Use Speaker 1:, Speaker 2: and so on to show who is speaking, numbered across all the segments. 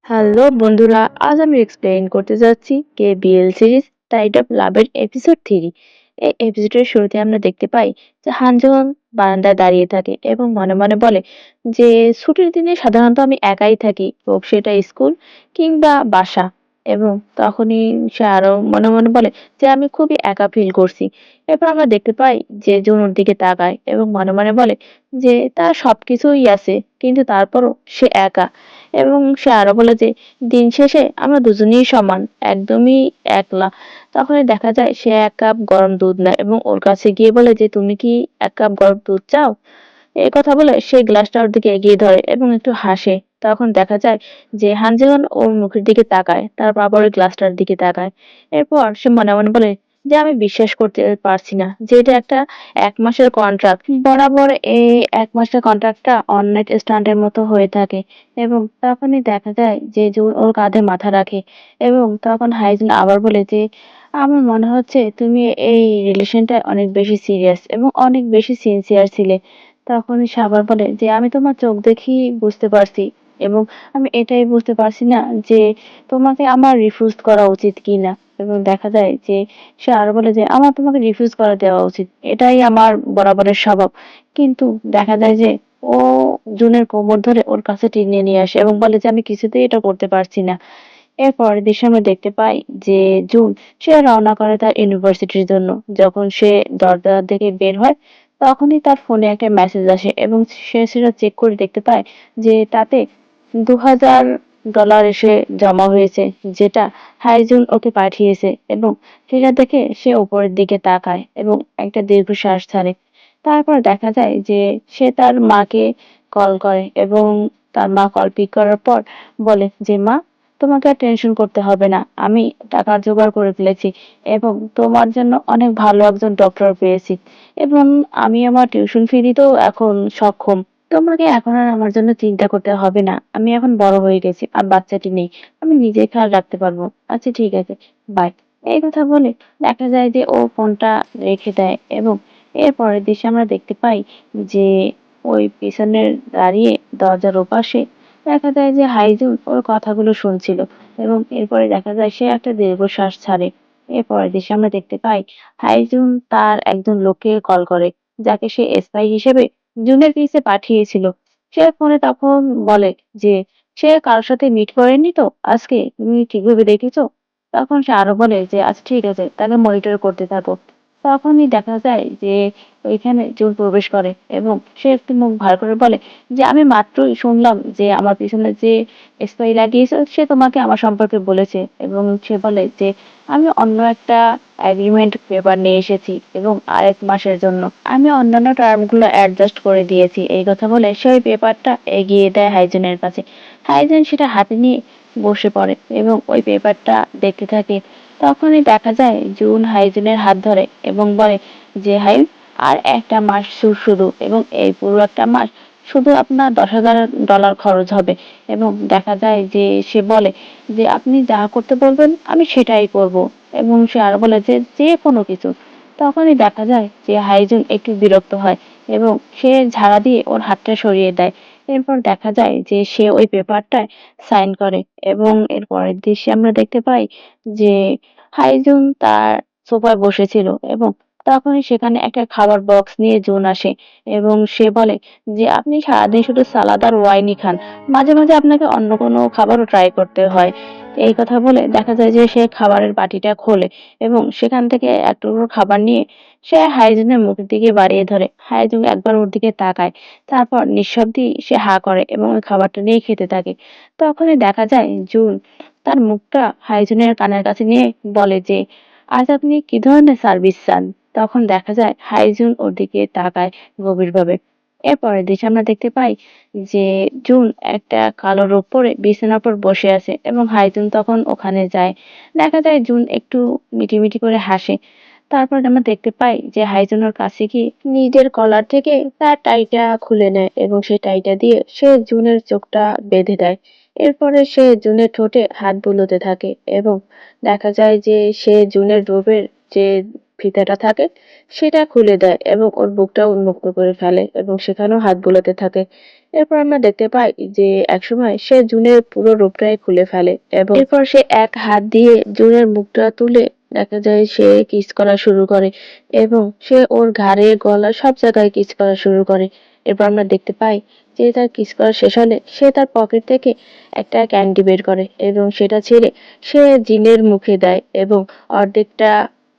Speaker 1: Hello বন্ধুরা, আজ আমি এক্সপ্লেইন করতে যাচ্ছি কেবিএল সিরিজ টাইড অফ লাভের এপিসোড 3। এই এপিসোডের শুরুতে আমরা দেখতে পাই যে হান যখন বারান্দায় দাঁড়িয়ে থাকে এবং মনে মনে বলে যে ছুটির দিনে সাধারণত আমি একাই থাকি, হোক সেটা স্কুল কিংবা বাসা। এবং তখনই সে আরো মনে মনে বলে যে আমি খুবই একা ফিল করছি। এরপর আমরা দেখতে পাই যে জুন ওর দিকে তাকায় এবং মনে মনে বলে যে তার সবকিছুই আছে, কিন্তু তারপরও সে একা। এবং সে আরো বলে যে দিন শেষে আমরা দুজনেই সমান, একদমই একলা। তখনই দেখা যায় সে ১ কাপ গরম দুধ নেয় এবং ওর কাছে গিয়ে বলে যে তুমি কি ১ কাপ গরম দুধ চাও? এই কথা বলে সে গ্লাসটা ওর দিকে এগিয়ে ধরে এবং একটু হাসে। তখন দেখা যায় যে হানজেন ওর মুখের দিকে তাকায়, তারপর আবার ওই গ্লাসটার দিকে তাকায়। এরপর সে মনে মনে বলে যে আমি বিশ্বাস করতে পারছি না যে এটা একটা ১ মাসের কন্ট্রাক্ট। বরাবর এই ১ মাসের কন্ট্রাক্টটা অন নাইট স্ট্যান্ডের মতো হয়ে থাকে। এবং তখনই দেখা যায় যে জুন ওর কাঁধে মাথা রাখে এবং তখন হাইজুন আবার বলে যে আমার মনে হচ্ছে তুমি এই রিলেশনটায় অনেক বেশি সিরিয়াস এবং অনেক বেশি সিনসিয়ার ছিলে। তখনই সে আবার বলে যে আমি তোমার চোখ দেখেই বুঝতে পারছি এবং আমি এটাই বুঝতে পারছি না যে তোমাকে আমার রিফিউজ করা উচিত কিনা। এবং দেখা যায় যে সে আরো বলে যে আমার তোমাকে রিফিউজ করে দেওয়া উচিত, এটাই আমার বরাবরের স্বভাব। কিন্তু দেখা যায় যে ও জুনের কোমর ধরে ওর কাছে টেনে নিয়ে আসে এবং বলে যে আমি কিছুতেই এটা করতে পারছি না। এর পরের দৃশ্যে আমরা দেখতে পাই যে জুন সে রওনা করে তার ইউনিভার্সিটির জন্য। যখন সে দরজা থেকে বের হয় তখনই তার ফোনে একটা মেসেজ আসে এবং সে সেটা চেক করে দেখতে পায় যে তাতে $২,০০০ এসে জমা হয়েছে, যেটা হাইজুন ওকে পাঠিয়েছে। এবং সেটা দেখে সে উপরের দিকে তাকায় এবং একটা দীর্ঘশ্বাস ছাড়ে। তারপর দেখা যায় যে সে তার মাকে কল করে এবং তার মা কল পিক করার পর বলে যে মা, তোমাকে আর টেনশন করতে হবে না, আমি টাকার জোগাড় করে ফেলেছি এবং তোমার জন্য অনেক ভালো একজন ডক্টর পেয়েছি এবং আমি আমার টিউশন ফি দিতেও এখন সক্ষম। তোমাকে এখন আর আমার জন্য চিন্তা করতে হবে না, আমি এখন বড় হয়ে গেছি আর বাচ্চাটি নেই, আমি নিজে খেয়াল রাখতে পারবো। আচ্ছা ঠিক আছে, বাই। এই কথা বলে দেখা যায় যে ও ফোনটা রেখে দেয় এবং এর পরের দৃশ্যে আমরা দেখতে পাই যে ওই পেছনের দাঁড়িয়ে দরজার ওপাশে দেখা যায় যে হাইজুন ওর কথাগুলো শুনছিল এবং এরপরে দেখা যায় সে একটা দীর্ঘশ্বাস ছাড়ে। এরপরের দৃশ্যে আমরা দেখতে পাই হাইজুন তার একজন লোককে কল করে, যাকে সে স্পাই হিসেবে জুনের পিছে পাঠিয়েছিল। সে ফোনে তখন বলে যে সে কারোর সাথে মিট করেনি তো আজকে, তুমি ঠিকভাবে দেখেছো? তখন সে আরো বলে যে আচ্ছা ঠিক আছে, তাকে মনিটর করতে থাকো। তখনই দেখা যায় যে ওইখানে জুন প্রবেশ করে এবং সে একটু মুখ ভার করে বলে যে আমি মাত্রই শুনলাম যে আমার পিছনে যে স্পাই লাগিয়েছে সে তোমাকে আমার সম্পর্কে বলেছে। এবং সে বলে যে আমি অন্য একটা এগ্রিমেন্ট পেপার নিয়ে এসেছি এবং আরেক মাসের জন্য আমি অন্যান্য টার্মগুলো অ্যাডজাস্ট করে দিয়েছি। এই কথা বলে সে ওই পেপারটা এগিয়ে দেয় হাইজেনের কাছে। হাইজেন সেটা হাতে নিয়ে বসে পড়ে এবং ওই পেপারটা দেখতে থাকে। তখনই দেখা যায় জুন হাইজেনের হাত ধরে এবং বলে যে হাই, আর একটা মাস শুধু এবং এই পুরো একটা মাস শুধু আপনার $১০,০০০ খরচ হবে। এবং দেখা যায় যে সে বলে যে আপনি যা করতে বলবেন আমি সেটাই করব। এবং সে আরো বলে যে যে কোনো কিছু। তখনই দেখা যায় যে হাইজুন একটু বিরক্ত হয় এবং সে ঝাড়া দিয়ে ওর হাতটা সরিয়ে দেয়। এরপর দেখা যায় যে সে ওই পেপারটায় সাইন করে এবং এর পরের দৃশ্যে আমরা দেখতে পাই যে হাইজুন তার সোফায় বসেছিল এবং তখনই সেখানে একটা খাবার বক্স নিয়ে জুন আসে এবং সে বলে যে আপনি সারাদিন শুধু সালাদ আর ওয়াইনই খান, মাঝে মাঝে আপনাকে অন্য কোনো খাবারও ট্রাই করতে হয়। এই কথা বলে দেখা যায় যে সে খাবারের বাটিটা খোলে এবং সেখান থেকে এক টুকরো খাবার নিয়ে সে হাইজুনের মুখের দিকে বাড়িয়ে ধরে। হাইজুন একবার ওর দিকে তাকায়, তারপর নিঃশব্দেই সে হা করে এবং ওই খাবারটা নিয়ে খেতে থাকে। তখনই দেখা যায় জুন তার মুখটা হাইজুনের কানের কাছে নিয়ে বলে যে আজ আপনি কি ধরনের সার্ভিস চান? তখন দেখা যায় হাইজুন ওর দিকে তাকায় গভীরভাবে। এরপরের দৃশ্যে আমরা দেখতে পাই যে জুন একটা কালো রোগ পরে বিছানার উপর বসে আছে এবং হাইজুন তখন ওখানে যায়। দেখা যায় জুন একটু মিটিমিটি করে হাসে। তারপর আমরা দেখতে পাই যে হাইজুন ওর কাছে গিয়ে নিজের কলার থেকে তার টাইটা খুলে নেয় এবং সেই টাইটা দিয়ে সে জুনের চোখটা বেঁধে দেয়। এরপরে সে জুনের ঠোঁটে হাত বুলোতে থাকে এবং দেখা যায় যে সে জুনের রোবের যে ফিতাটা থাকে সেটা খুলে দেয় এবং ওর বুকটা উন্মুক্ত করে ফেলে এবং সেখানেও হাত বুলাতে থাকে। এরপর আমরা দেখতে পাই যে একসময় সে জুনের পুরো রূপটাই খুলে ফেলে এবং এরপর সে এক হাত দিয়ে জুনের মুখটা তুলে দেখা যায় সে কিস করা শুরু করে এবং সে ওর ঘাড়ে গলা সব জায়গায় কিস করা শুরু করে। এরপর আমরা দেখতে পাই যে তার কিস করা শেষ হলে সে তার পকেট থেকে একটা ক্যান্ডি বের করে এবং সেটা ছেড়ে সে জিনের মুখে দেয় এবং অর্ধেকটা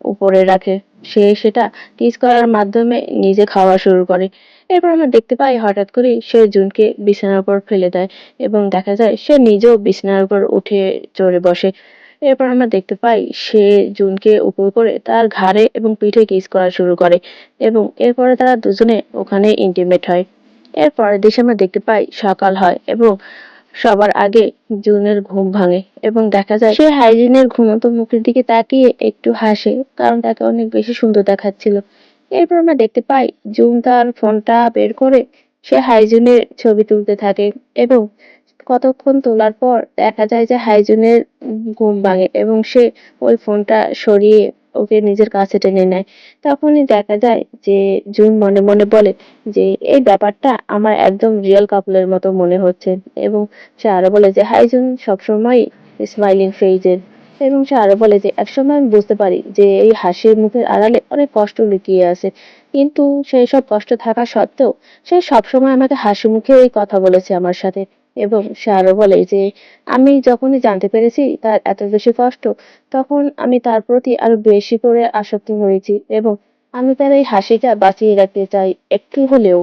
Speaker 1: উপরে রাখে। সে সেটা কিস করার মাধ্যমে নিজে খাওয়া শুরু করে। এরপর আমরা দেখতে পাই হঠাৎ করেই সে জুনকে বিছানার উপর ফেলে দেয় এবং দেখা যায় সে নিজেও বিছানার উপর উঠে চড়ে বসে। এরপর আমরা দেখতে পাই সে জুনকে উপর করে তার ঘাড়ে এবং পিঠে কিস করা শুরু করে এবং এরপরে তারা দুজনে ওখানে ইন্টিমেট হয়। এর পরের দৃশ্যে আমরা দেখতে পাই সকাল হয় এবং সবার আগে জুনের ঘুম ভাঙে এবং দেখা যায় সে হাইজিনের ঘুমন্ত মুখের দিকে তাকিয়ে একটু হাসে, কারণ তাকে অনেক বেশি সুন্দর দেখাচ্ছিল। এরপর আমরা দেখতে পাই জুন তার ফোনটা বের করে সে হাইজুনের ছবি তুলতে থাকে এবং কতক্ষণ তোলার পর দেখা যায় যে হাইজুনের ঘুম ভাঙে এবং সে ওই ফোনটা সরিয়ে ওকে নিজের কাছে টেনে নেয়। তখনই দেখা যায় যে জুন মনে মনে বলে যে এই ব্যাপারটা আমার একদম রিয়েল কাপলের মতো মনে হচ্ছে এবং সে আরো বলে যে হাইজুন সবসময় স্মাইলিং ফেজের এবং সে আরো বলে যে একসময় আমি বুঝতে পারি যে এই হাসির মুখের আড়ালে অনেক কষ্ট লুকিয়ে আছে, কিন্তু সেই সব কষ্ট থাকা সত্ত্বেও সে সবসময় আমাকে হাসি মুখে এই কথা বলেছে আমার সাথে। এবং সে আরো বলে যে আমি যখনই জানতে পেরেছি তার এত বেশি কষ্ট, তখন আমি তার প্রতি আরো বেশি করে আসক্ত হয়েছি এবং আমি তার এই হাসিটা বাঁচিয়ে রাখতে চাই একটু হলেও।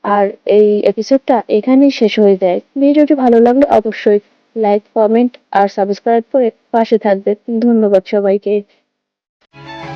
Speaker 1: আর এই এপিসোডটা এখানেই শেষ হয়ে যায়। ভিডিওটি ভালো লাগলে অবশ্যই লাইক, কমেন্ট আর সাবস্ক্রাইব করে পাশে থাকবে। ধন্যবাদ সবাইকে।